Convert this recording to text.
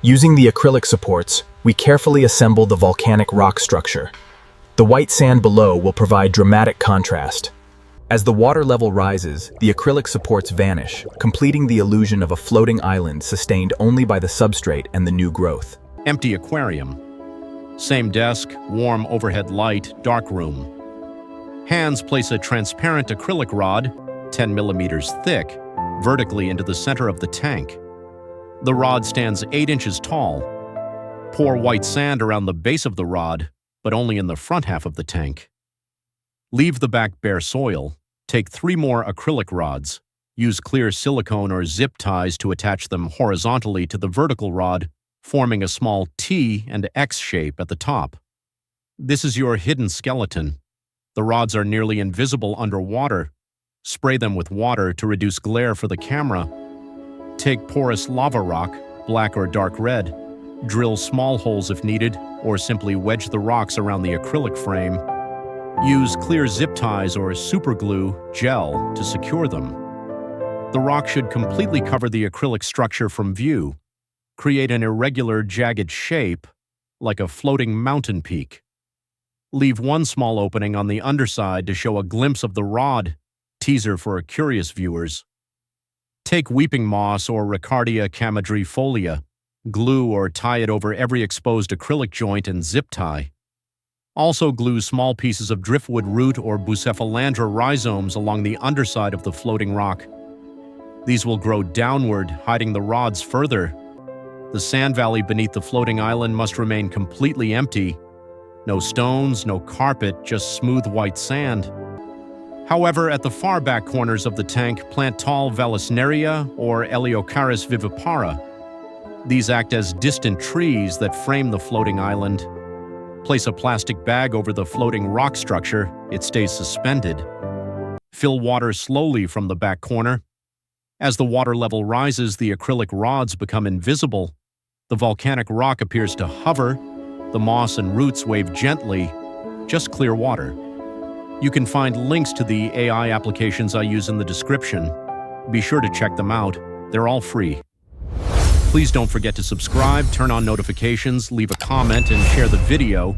Using the acrylic supports, we carefully assemble the volcanic rock structure. The white sand below will provide dramatic contrast. As the water level rises, the acrylic supports vanish, completing the illusion of a floating island sustained only by the substrate and the new growth. Empty aquarium. Same desk, warm overhead light, dark room. Hands place a transparent acrylic rod, 10 millimeters thick, vertically into the center of the tank. The rod stands 8 inches tall. Pour white sand around the base of the rod, but only in the front half of the tank. Leave the back bare soil. Take 3 more acrylic rods. Use clear silicone or zip ties to attach them horizontally to the vertical rod, forming a small T and X shape at the top. This is your hidden skeleton. The rods are nearly invisible underwater. Spray them with water to reduce glare for the camera. Take porous lava rock, black or dark red. Drill small holes if needed, or simply wedge the rocks around the acrylic frame. Use clear zip ties or superglue, gel, to secure them. The rock should completely cover the acrylic structure from view. Create an irregular, jagged shape, like a floating mountain peak. Leave one small opening on the underside to show a glimpse of the rod, teaser for curious viewers. Take weeping moss or Riccardia camadrifolia, glue or tie it over every exposed acrylic joint and zip tie. Also glue small pieces of driftwood root or Bucephalandra rhizomes along the underside of the floating rock. These will grow downward, hiding the rods further. The sand valley beneath the floating island must remain completely empty. No stones, no carpet, just smooth white sand. However, at the far back corners of the tank, plant tall Vallisneria or Eleocharis vivipara. These act as distant trees that frame the floating island. Place a plastic bag over the floating rock structure. It stays suspended. Fill water slowly from the back corner. As the water level rises, the acrylic rods become invisible. The volcanic rock appears to hover. The moss and roots wave gently. Just clear water. You can find links to the AI applications I use in the description. Be sure to check them out. They're all free. Please don't forget to subscribe, turn on notifications, leave a comment, and share the video.